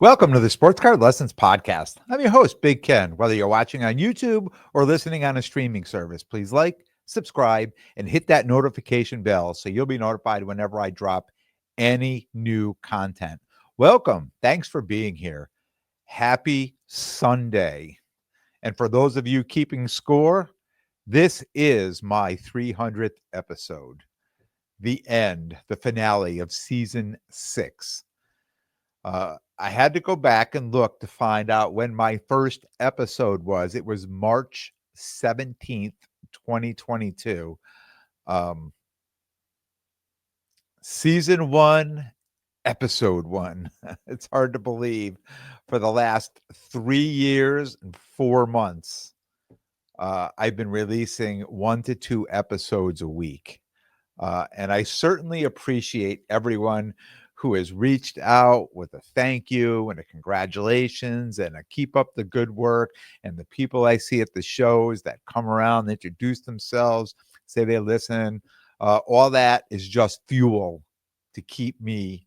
Welcome to the Sports Card Lessons Podcast. I'm your host, Big Ken. Whether you're watching on YouTube or listening on a streaming service, please like, subscribe, and hit that notification bell so you'll be notified whenever I drop any new content. Welcome. Thanks for being here. Happy Sunday. And for those of you keeping score, this is my 300th episode, the end, the finale of season 6. I had to go back and look to find out when my first episode was. It was March 17th, 2022. Um, season 1, episode 1. It's hard to believe. For the last 3 years and 4 months, I've been releasing 1 to 2 episodes a week. And I certainly appreciate everyone who has reached out with a thank you and a congratulations and a keep up the good work, and the people I see at the shows that come around, introduce themselves, say they listen. All that is just fuel to keep me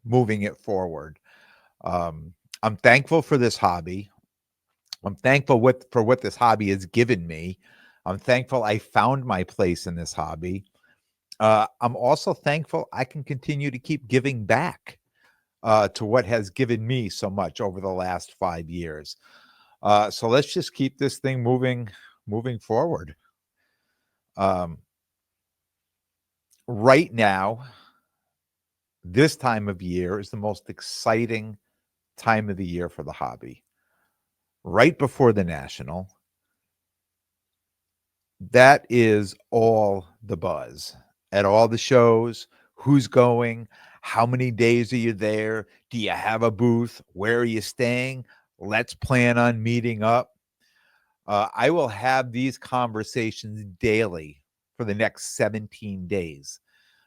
moving it forward. I'm thankful for this hobby. I'm thankful for what this hobby has given me. I'm thankful I found my place in this hobby. I'm also thankful I can continue to keep giving back to what has given me so much over the last 5 years. So let's just keep this thing moving forward. Right now, this time of year is the most exciting time of the year for the hobby. Right before the National, that is all the buzz at all the shows. Who's going? How many days are you there? Do you have a booth? Where are you staying? Let's plan on meeting up. I will have these conversations daily for the next 17 days.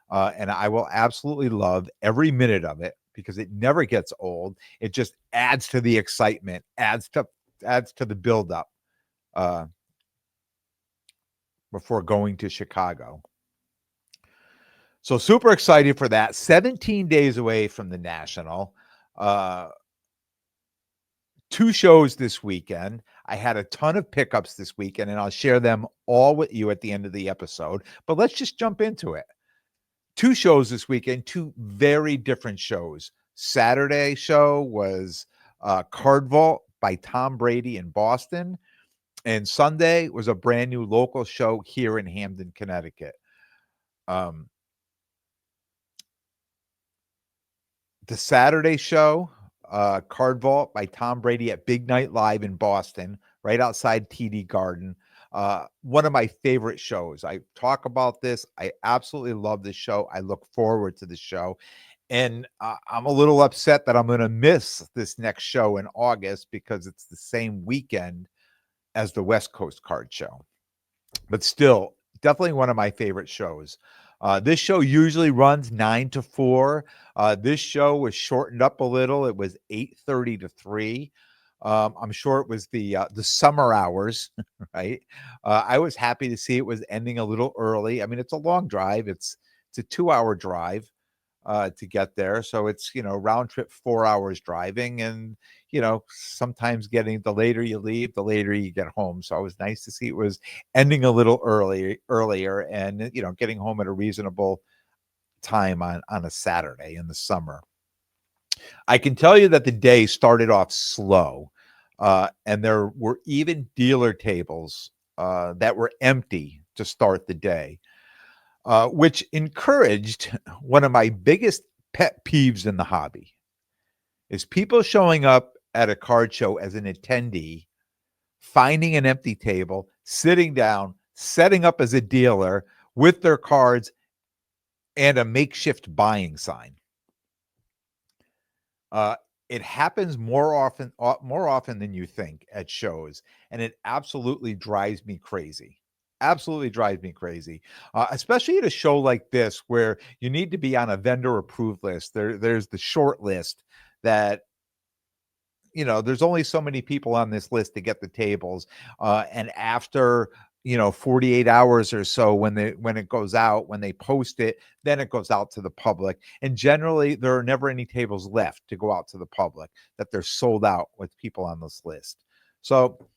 And I will absolutely love every minute of it because it never gets old. It just adds to the excitement, adds to the buildup before going to Chicago. So super excited for that. 17 days away from the National. 2 shows this weekend. I had a ton of pickups this weekend, and I'll share them all with you at the end of the episode. But let's just jump into it. 2 shows this weekend, 2 very different shows. Saturday show was Card Vault by Tom Brady in Boston. And Sunday was a brand new local show here in Hamden, Connecticut. The Saturday show, Card Vault by Tom Brady at Big Night Live in Boston, right outside TD Garden. One of my favorite shows. I talk about this. I absolutely love this show. I look forward to the show. And I'm a little upset that I'm going to miss this next show in August because it's the same weekend as the West Coast Card Show. But still, definitely one of my favorite shows. This show usually runs 9 to 4. This show was shortened up a little. It was 8:30 to 3. I'm sure it was the summer hours, right? I was happy to see it was ending a little early. I mean, it's a long drive. It's a 2-hour drive to get there. So it's, round trip 4 hours driving. And, sometimes getting the later you leave, the later you get home. So it was nice to see it was ending a little earlier and, getting home at a reasonable time on a Saturday in the summer. I can tell you that the day started off slow, and there were even dealer tables that were empty to start the day, which encouraged one of my biggest pet peeves in the hobby is people showing up at a card show as an attendee, finding an empty table, sitting down, setting up as a dealer with their cards and a makeshift buying sign. It happens more often than you think at shows, and it absolutely drives me crazy. Absolutely drives me crazy, especially at a show like this where you need to be on a vendor approved list. There's the short list that there's only so many people on this list to get the tables. And after 48 hours or so when it goes out, when they post it, then it goes out to the public. And generally there are never any tables left to go out to the public, that they're sold out with people on this list. So,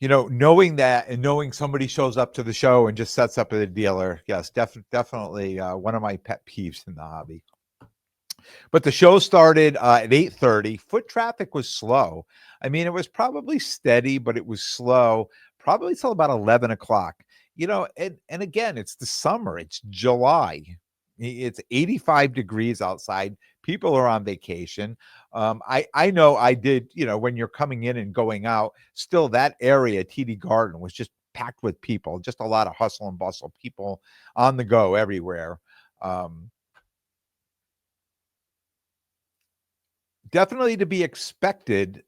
knowing that and knowing somebody shows up to the show and just sets up at a dealer, yes, definitely one of my pet peeves in the hobby. But the show started at 8:30. Foot traffic was slow. I mean, it was probably steady, but it was slow, probably till about 11 o'clock. And again, it's the summer, it's July. It's 85 degrees outside. People are on vacation. I know I did, when you're coming in and going out, still that area, TD Garden, was just packed with people, just a lot of hustle and bustle, people on the go everywhere. Definitely to be expected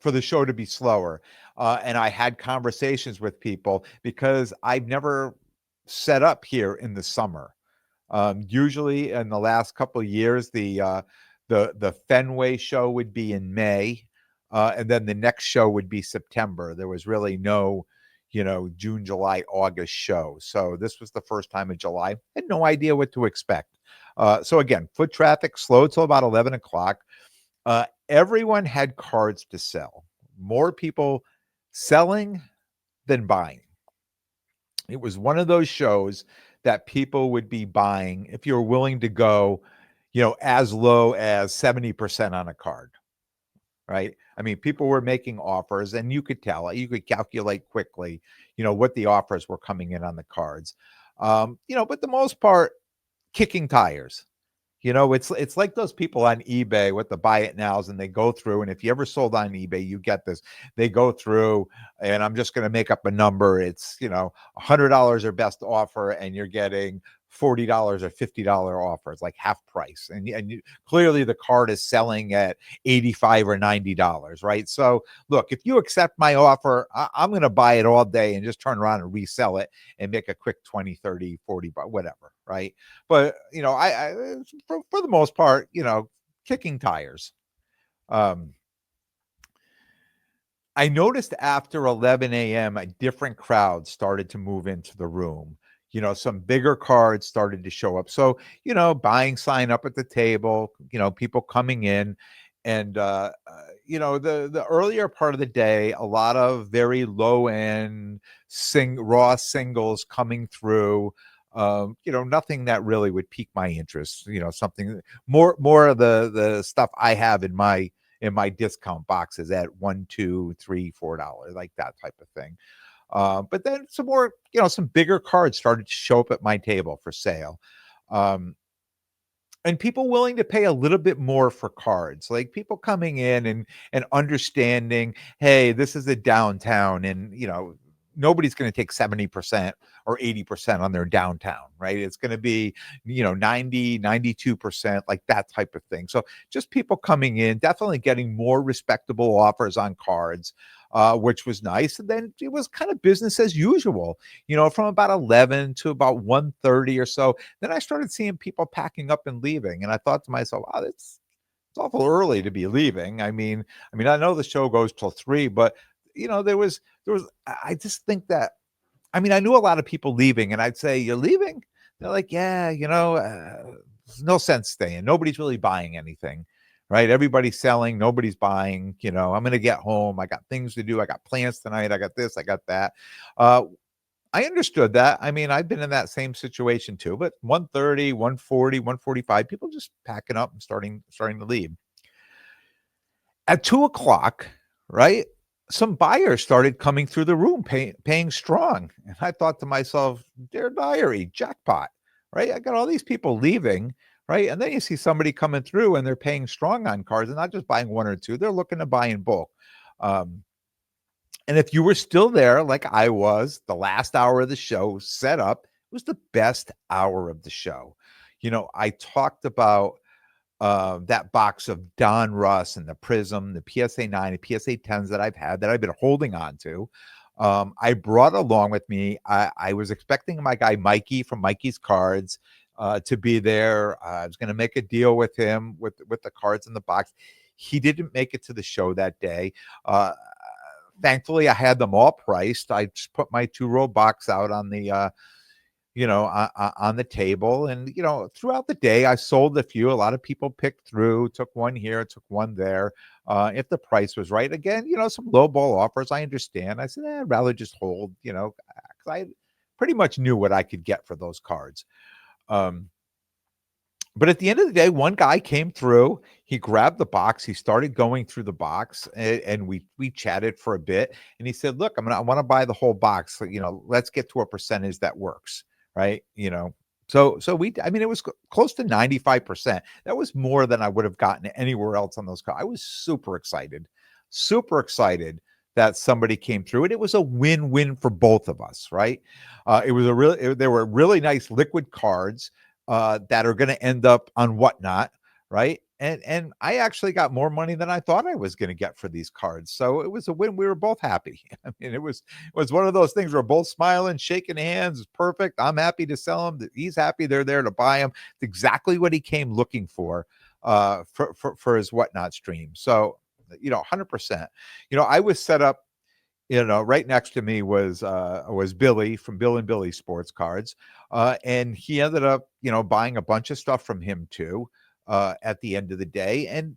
for the show to be slower. And I had conversations with people because I've never set up here in the summer. Usually in the last couple of years, the Fenway show would be in May, and then the next show would be September. There was really no, June, July, August show. So this was the first time in July. I had no idea what to expect. So again, foot traffic slowed till about 11 o'clock. Everyone had cards to sell. More people selling than buying. It was one of those shows that people would be buying if you're willing to go, as low as 70% on a card, right? I mean, people were making offers and you could tell, you could calculate quickly, what the offers were coming in on the cards. But the most part, kicking tires. It's like those people on eBay with the buy it nows, and they go through, and if you ever sold on eBay, you get this. They go through, and I'm just going to make up a number. It's, $100 or best offer, and you're getting $40 or $50 offers, like half price. And clearly the card is selling at $85 or $90, right? So look, if you accept my offer, I'm going to buy it all day and just turn around and resell it and make a quick 20, 30, 40, whatever, right? But, I for the most part, kicking tires. I noticed after 11 a.m., a different crowd started to move into the room. Some bigger cards started to show up. So, buying sign up at the table, people coming in. And, the earlier part of the day, a lot of very low end raw singles coming through. Nothing that really would pique my interest. Something more of the stuff I have in my discount boxes at $1, $2, $3, $4, like that type of thing. But then some more, some bigger cards started to show up at my table for sale. And people willing to pay a little bit more for cards, like people coming in and understanding, hey, this is a downtown, and nobody's going to take 70% or 80% on their downtown, right? It's going to be 90, 92%, like that type of thing. So just people coming in, definitely getting more respectable offers on cards, which was nice. And then it was kind of business as usual, from about 11 to about 1:30 or so. Then I started seeing people packing up and leaving, and I thought to myself, wow, it's awful early to be leaving. I know the show goes till 3, but there was I just think that, I knew a lot of people leaving, and I'd say, you're leaving? They're like, yeah, there's no sense staying. Nobody's really buying anything, right? Everybody's selling, nobody's buying. I'm going to get home. I got things to do. I got plans tonight. I got this, I got that. I understood that. I've been in that same situation too, but 1:30, 1:40, 1:45, people just packing up and starting to leave. At 2 o'clock, right? Some buyers started coming through the room, paying strong. And I thought to myself, dear diary, jackpot, right? I got all these people leaving, right? And then you see somebody coming through and they're paying strong on cards and not just buying one or two. They're looking to buy in bulk. And if you were still there, like I was, the last hour of the show set up, it was the best hour of the show. I talked about that box of Don Russ and the Prism, the PSA 9 and PSA 10s that I've had, that I've been holding on to. I brought along with me, I was expecting my guy Mikey from Mikey's Cards to be there. I was going to make a deal with him with the cards in the box. He didn't make it to the show that day. thankfully, I had them all priced. I just put my 2-row box out on the, on the table, and, throughout the day, I sold a few. A lot of people picked through, took one here, took one there, if the price was right. Again, some lowball offers, I understand. I said, I'd rather just hold, 'cause I pretty much knew what I could get for those cards. Um but at the end of the day, one guy came through. He grabbed the box. He started going through the box, and we chatted for a bit. And he said, "Look, I want to buy the whole box. So, let's get to a percentage that works, right? So we. I mean, it was close to 95%. That was more than I would have gotten anywhere else on those cards. I was super excited that somebody came through, and it was a win-win for both of us, right? It was a really. There were really nice liquid cards that are going to end up on Whatnot, right? And I actually got more money than I thought I was going to get for these cards, so it was a win. We were both happy. I mean, it was one of those things where we're both smiling, shaking hands. It's perfect. I'm happy to sell them. He's happy. They're there to buy them. It's exactly what he came looking for his Whatnot stream. So 100%. I was set up. Right next to me was Billy from Bill and Billy Sports Cards, and he ended up, buying a bunch of stuff from him too, at the end of the day. And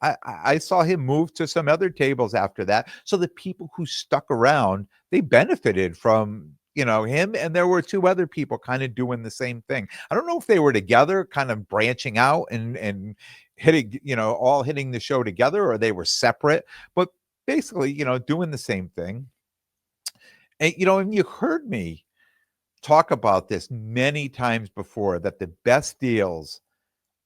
I saw him move to some other tables after that. So the people who stuck around, they benefited from him, and there were two other people kind of doing the same thing. I don't know if they were together, kind of branching out and hitting, all hitting the show together, or they were separate, but basically, doing the same thing. And you heard me talk about this many times before, that the best deals,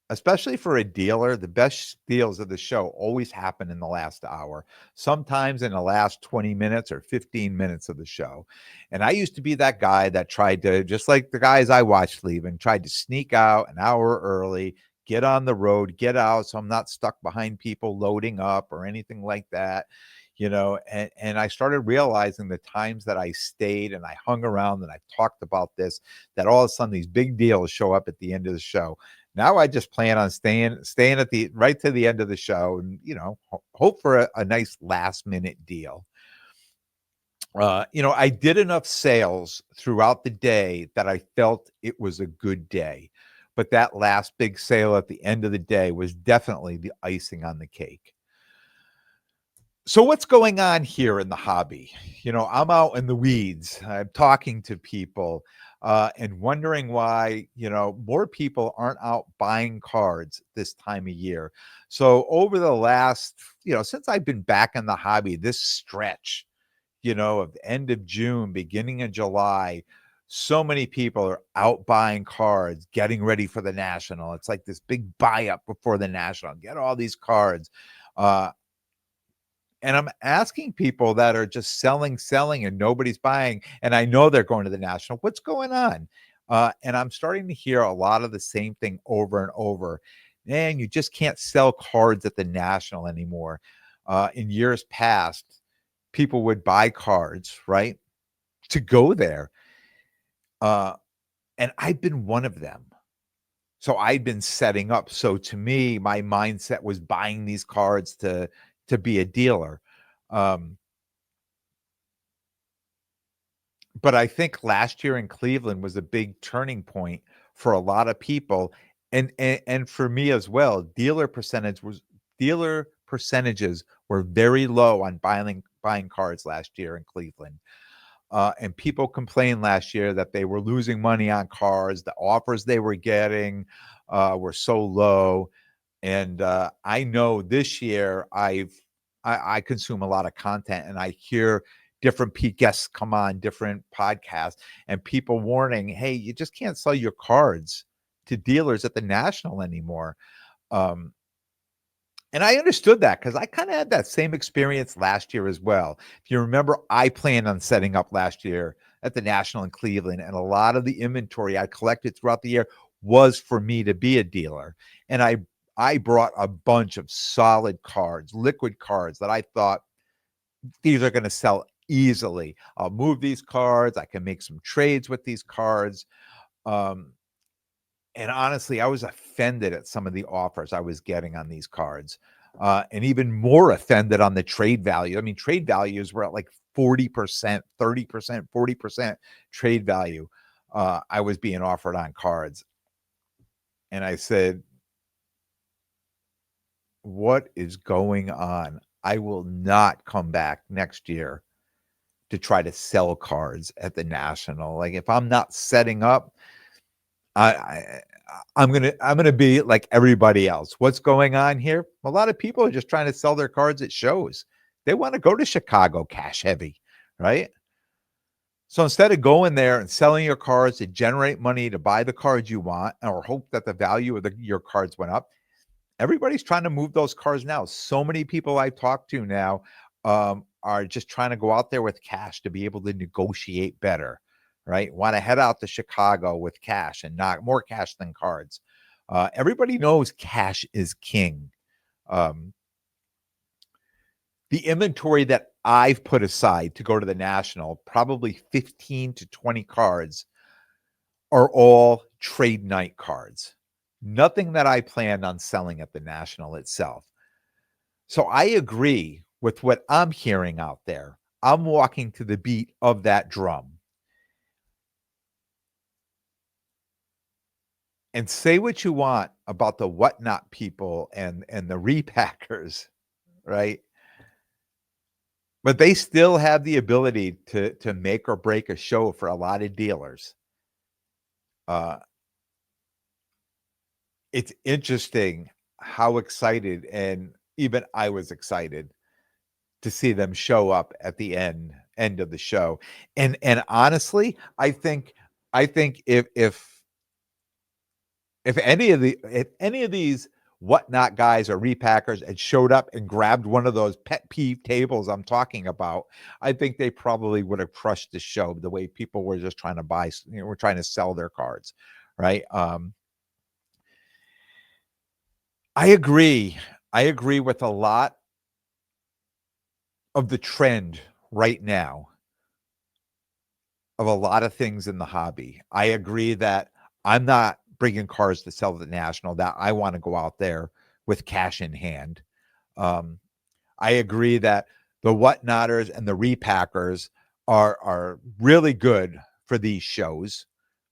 especially for a dealer, the best deals of the show always happen in the last hour, sometimes in the last 20 minutes or 15 minutes of the show. And I used to be that guy that tried to, just like the guys I watched leaving, tried to sneak out an hour early, get on the road, get out so I'm not stuck behind people loading up or anything like that. And I started realizing the times that I stayed and I hung around and I talked about this, that all of a sudden these big deals show up at the end of the show. Now I just plan on staying at the right to the end of the show, and hope for a nice last minute deal. I did enough sales throughout the day that I felt it was a good day. But that last big sale at the end of the day was definitely the icing on the cake. So what's going on here in the hobby? I'm out in the weeds. I'm talking to people, and wondering why, more people aren't out buying cards this time of year. So over the last, since I've been back in the hobby, this stretch, of the end of June, beginning of July, so many people are out buying cards, getting ready for the National. It's like this big buy up before the National. Get all these cards. And I'm asking people that are just selling, and nobody's buying, and I know they're going to the National, what's going on? And I'm starting to hear a lot of the same thing over and over. Man, you just can't sell cards at the National anymore. In years past, people would buy cards, right, to go there. And I've been one of them. So I'd been setting up. So to me, my mindset was buying these cards to be a dealer. But I think last year in Cleveland was a big turning point for a lot of people, and for me as well. Dealer percentages were very low on buying cards last year in Cleveland. And people complained last year that they were losing money on cards. The offers they were getting were so low. And I know this year I consume a lot of content, and I hear different guests come on different podcasts, and people warning, hey, you just can't sell your cards to dealers at the National anymore. And I understood that, because I kind of had that same experience last year as well. If you remember, I planned on setting up last year at the National in Cleveland, and a lot of the inventory I collected throughout the year was for me to be a dealer. And I brought a bunch of solid cards, liquid cards, that I thought these are going to sell easily. I'll move these cards. I can make some trades with these cards. And honestly, I was offended at some of the offers I was getting on these cards. and even more offended on the trade value. I mean, trade values were at like 40%, 30%, 40% trade value. I was being offered on cards. And I said, what is going on? I will not come back next year to try to sell cards at the National. Like if I'm not setting up, I I'm gonna be like everybody else. What's going on here? A lot of people are just trying to sell their cards at shows. They want to go to Chicago cash heavy, right? So instead of going there and selling your cards to generate money to buy the cards you want or hope that the value of your cards went up, everybody's trying to move those cards now. So many people I talk to now are just trying to go out there with cash to be able to negotiate better, right? Want to head out to Chicago with cash and not more cash than cards. Everybody knows cash is king. Um, the inventory that I've put aside to go to the National, probably 15 to 20 cards, are all trade night cards. Nothing that I planned on selling at the National itself. So I agree with what I'm hearing out there. I'm walking to the beat of that drum. And say what you want about the whatnot people and the repackers, right? But they still have the ability to make or break a show for a lot of dealers. Uh, it's interesting how excited, and even I was excited to see them show up at the end of the show. And honestly, I think if any of these whatnot guys or repackers had showed up and grabbed one of those pet peeve tables I'm talking about, I think they probably would have crushed the show the way people were just trying to buy, were trying to sell their cards, right? I agree. I agree with a lot of the trend right now of a lot of things in the hobby. I agree that I'm not bringing cars to sell at the National, that I want to go out there with cash in hand. Um, I agree that the whatnotters and the repackers are really good for these shows,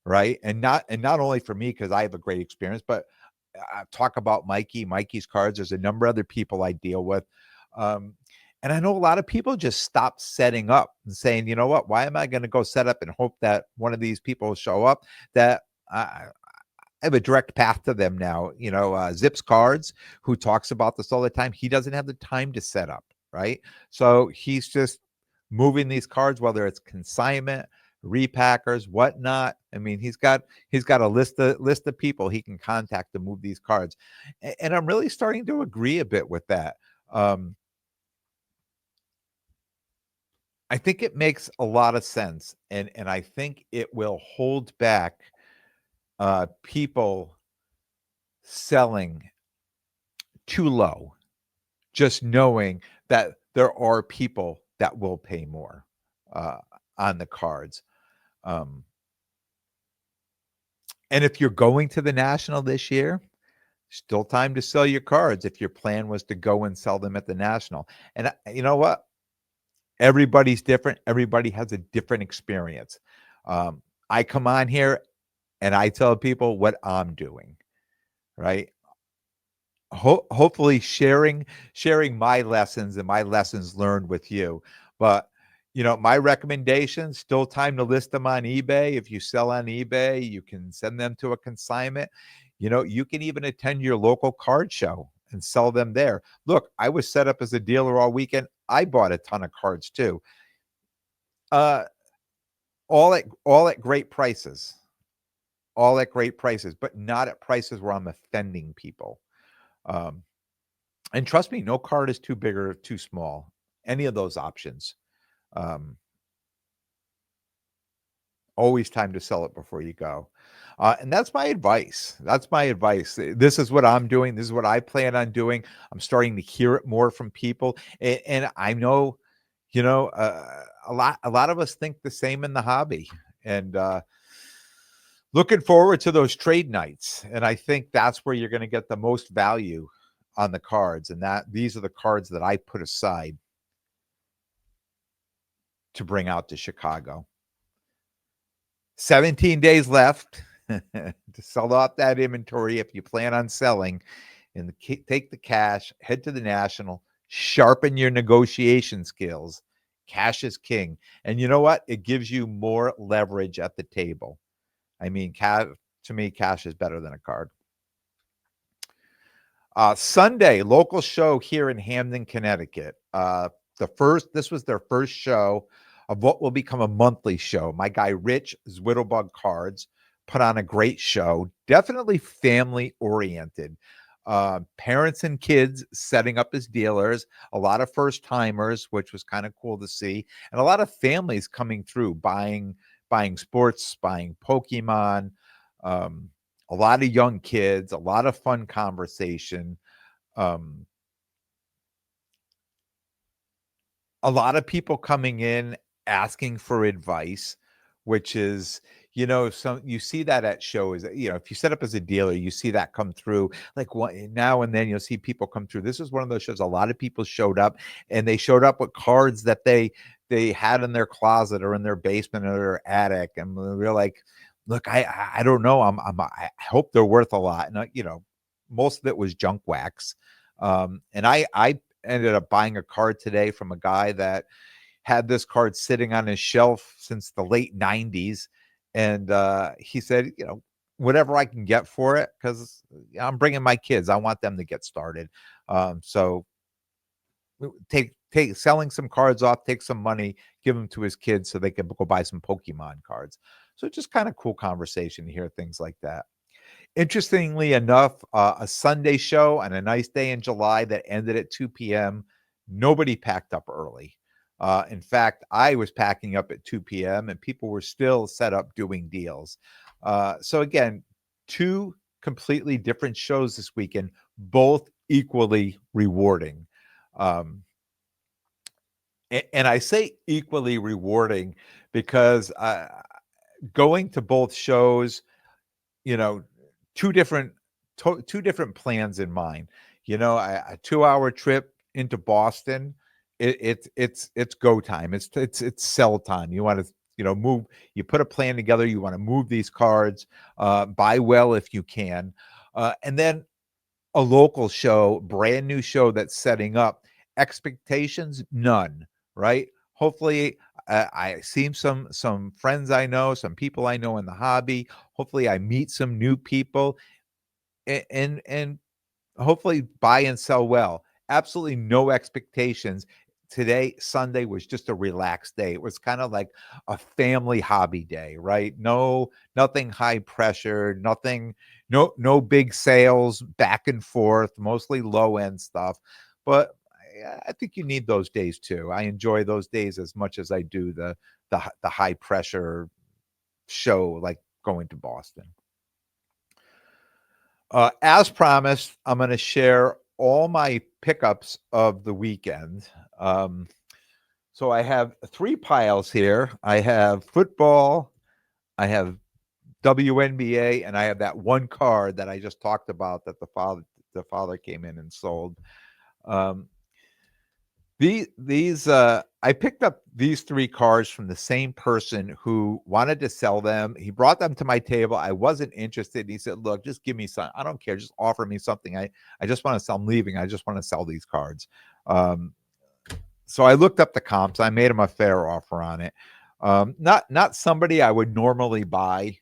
right? And not only for me because I have a great experience, but talk about Mikey's cards. There's a number of other people I deal with. Um, and I know a lot of people just stop setting up and saying, you know what, why am I going to go set up and hope that one of these people will show up that I have a direct path to them now. Zips Cards, who talks about this all the time, he doesn't have the time to set up, right? So he's just moving these cards, whether it's consignment, repackers, whatnot. I mean, he's got a list of people he can contact to move these cards, and I'm really starting to agree a bit with that. Um, I think it makes a lot of sense, and I think it will hold back people selling too low, just knowing that there are people that will pay more uh, on the cards. Um, and if you're going to the National this year, still time to sell your cards if your plan was to go and sell them at the National. And you know what? Everybody's different. Everybody has a different experience. I come on here and I tell people what I'm doing, right? Hopefully sharing my lessons and my lessons learned with you. But my recommendation, still time to list them on eBay. If you sell on eBay, you can send them to a consignment. You can even attend your local card show and sell them there. Look, I was set up as a dealer all weekend. I bought a ton of cards too. Uh all at great prices. All at great prices, but not at prices where I'm offending people. Um And trust me, no card is too big or too small. Any of those options. Um, Always time to sell it before you go. And that's my advice. That's my advice. This is what I'm doing. This is what I plan on doing. I'm starting to hear it more from people, and I know, a lot of us think the same in the hobby. And looking forward to those trade nights. And I think that's where you're going to get the most value on the cards, and these are the cards that I put aside to bring out to Chicago. 17 days left to sell off that inventory if you plan on selling, and take the cash, head to the National, sharpen your negotiation skills. Cash is king. And you know what? It gives you more leverage at the table. I mean, to me, cash is better than a card. Sunday, local show here in Hamden, Connecticut. This was their first show of what will become a monthly show. My guy Rich Zwittlebug Cards put on a great show, definitely family oriented. Parents and kids setting up as dealers, a lot of first timers, which was kind of cool to see, and a lot of families coming through buying sports, buying Pokemon. A lot of young kids, a lot of fun conversation. Um, a lot of people coming in asking for advice, which is, you see that at shows. If you set up as a dealer, you see that come through. Like now and then, you'll see people come through. This is one of those shows. A lot of people showed up, and they showed up with cards that they had in their closet or in their basement or their attic, and we're like, look, I don't know. I hope they're worth a lot. And most of it was junk wax. And I ended up buying a card today from a guy that had this card sitting on his shelf since the late 90s. And he said, whatever I can get for it, because I'm bringing my kids. I want them to get started. So take selling some cards off, take some money, give them to his kids so they can go buy some Pokemon cards. So just kind of cool conversation to hear things like that. Interestingly enough, a Sunday show on a nice day in July that ended at 2 p.m. Nobody packed up early. In fact, I was packing up at 2 p.m. and people were still set up doing deals. So again, two completely different shows this weekend, both equally rewarding. And I say equally rewarding because going to both shows, two different plans in mind. A 2-hour trip into Boston, it's go time. It's sell time. You want to move. You put a plan together. You want to move these cards, buy well if you can, and then a local show, brand new show that's setting up. Expectations none, right? Hopefully, I see some friends I know, some people I know in the hobby. Hopefully, I meet some new people, and hopefully buy and sell well. Absolutely no expectations. Today, Sunday, was just a relaxed day. It was kind of like a family hobby day, right? Nothing high pressure, no big sales back and forth, mostly low end stuff. But I think you need those days too. I enjoy those days as much as I do the high pressure show like going to Boston. As promised, I'm going to share all my pickups of the weekend. So I have 3 piles here. I have football, I have WNBA, and I have that one card that I just talked about that the father came in and sold. I picked up these 3 cards from the same person who wanted to sell them. He brought them to my table. I wasn't interested. He said, look, just give me some. I don't care. Just offer me something. I just want to sell. I'm leaving. I just want to sell these cards. So I looked up the comps. I made him a fair offer on it. Not somebody I would normally buy.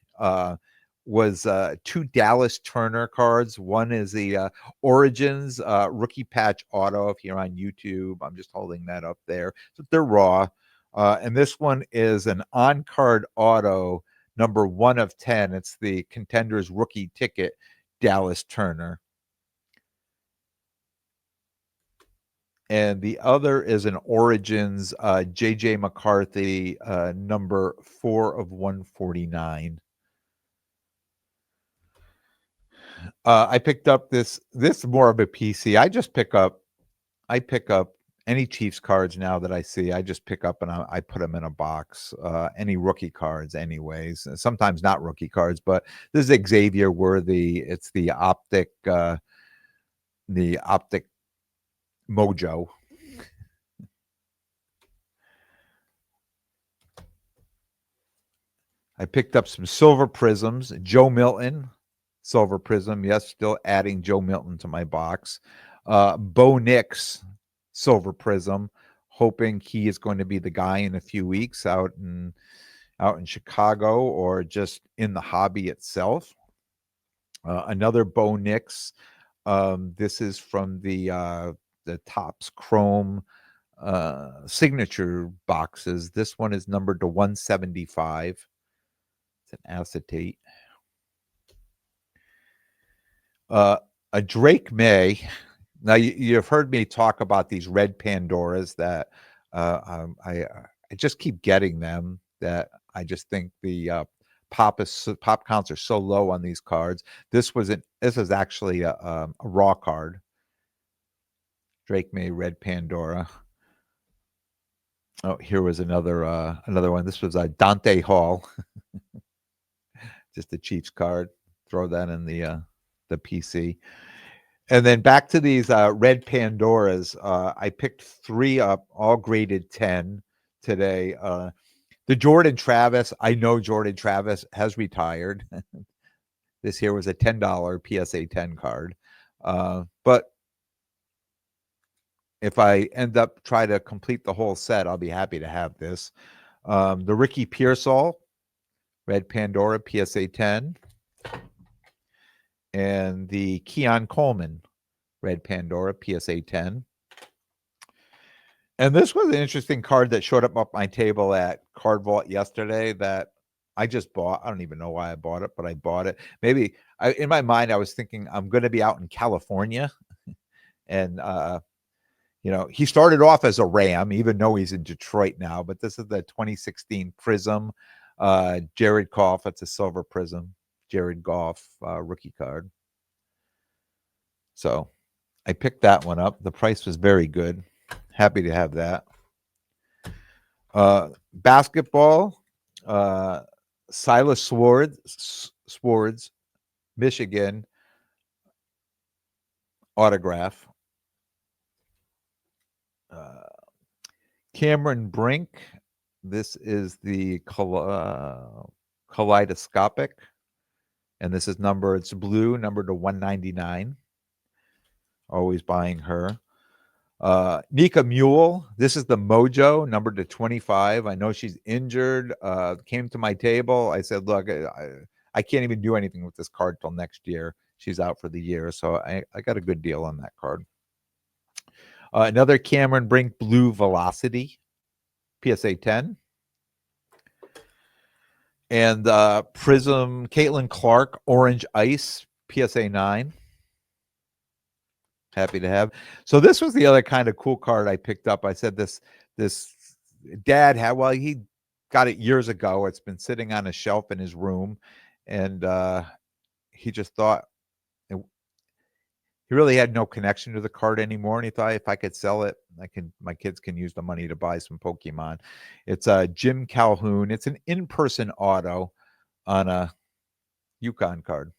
Was 2 Dallas Turner cards. One is the Origins rookie patch auto. If you're on YouTube, I'm just holding that up there. So they're raw. And this one is an on-card auto, number 1 of 10. It's the Contenders rookie ticket, Dallas Turner. And the other is an Origins J.J. McCarthy, number 4 of 149. I picked up this more of a PC. I pick up any Chiefs cards now that I see. I just pick up and I put them in a box. Any rookie cards, anyways. Sometimes not rookie cards, but this is Xavier Worthy. It's the optic the Optic Mojo. I picked up some silver prisms. Joe Milton, silver prism. Yes, still adding Joe Milton to my box. Bo Nix, silver prism. Hoping he is going to be the guy in a few weeks out in Chicago or just in the hobby itself. Another Bo Nix. This is from the Topps Chrome signature boxes. This one is numbered to 175. It's an acetate. A Drake May. Now you've heard me talk about these red Pandoras that I just keep getting them. That I just think the pop counts are so low on these cards. This is actually a raw card. Drake May red Pandora. Oh, here was another one. This was Dante Hall. Just a Chiefs card. Throw that in the PC. And then back to these red Pandoras. I picked 3 up, all graded 10 today. The Jordan Travis. I know Jordan Travis has retired. This here was a $10 PSA 10 card. But if I end up try to complete the whole set, I'll be happy to have this. The Ricky Pearsall, red Pandora PSA 10. And the Keon Coleman, red Pandora PSA 10. And this was an interesting card that showed up my table at Card Vault yesterday that I just bought. I don't even know why I bought it, but I bought it. Maybe in my mind, I was thinking I'm going to be out in California. And, he started off as a Ram, even though he's in Detroit now. But this is the 2016 Prism. Jared Goff, it's a silver Prism. Jared Goff rookie card. So I picked that one up. The price was very good. Happy to have that. Basketball, Silas Swords, Michigan, autograph. Cameron Brink, this is the kaleidoscopic, and this is it's blue, numbered to 199. Always buying her. Nika Mule, this is the Mojo, numbered to 25. I know she's injured. Came to my table. I said, look, I can't even do anything with this card till next year. She's out for the year, so I got a good deal on that card. Another Cameron Brink Blue Velocity, PSA 10. And Prism Caitlin Clark Orange Ice, PSA 9. Happy to have. So this was the other kind of cool card I picked up. I said this dad had, he got it years ago. It's been sitting on a shelf in his room, and he just thought he really had no connection to the card anymore. And he thought, if I could sell it, my kids can use the money to buy some Pokemon. It's Jim Calhoun. It's an in-person auto on a Yukon card.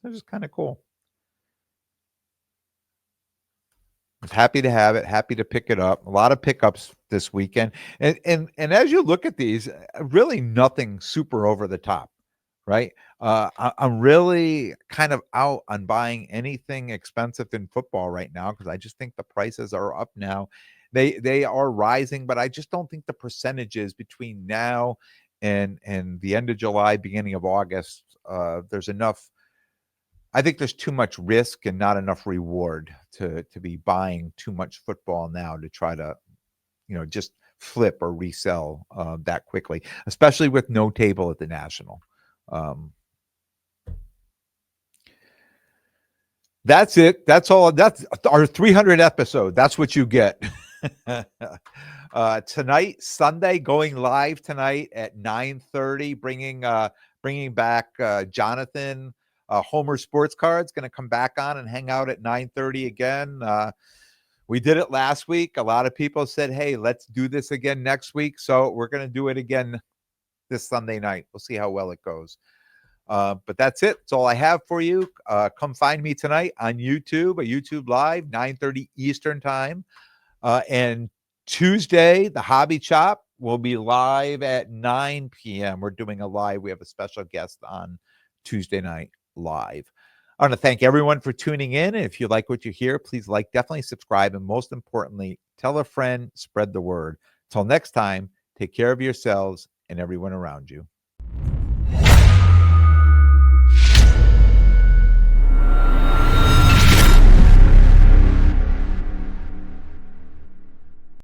It's just kind of cool. I was happy to have it, happy to pick it up. A lot of pickups this weekend. And as you look at these, really nothing super over the top, right? I'm really kind of out on buying anything expensive in football right now because I just think the prices are up now. They are rising, but I just don't think the percentages between now and the end of July, beginning of August, there's enough. I think there's too much risk and not enough reward to be buying too much football now to try to, just flip or resell that quickly, especially with no table at the National. That's it. That's all. That's our 300th episode. That's what you get. Tonight, Sunday, going live tonight at 9:30, bringing back Jonathan. Homer Sports Cards going to come back on and hang out at 9:30 again. We did it last week. A lot of people said, hey, let's do this again next week. So we're going to do it again this Sunday night. We'll see how well it goes. But that's it. That's all I have for you. Come find me tonight on YouTube, a YouTube Live, 9:30 Eastern Time. And Tuesday, the Hobby Chop will be live at 9 p.m. We're doing a live. We have a special guest on Tuesday night live. I want to thank everyone for tuning in. And if you like what you hear, please definitely subscribe. And most importantly, tell a friend, spread the word. Till next time, take care of yourselves and everyone around you.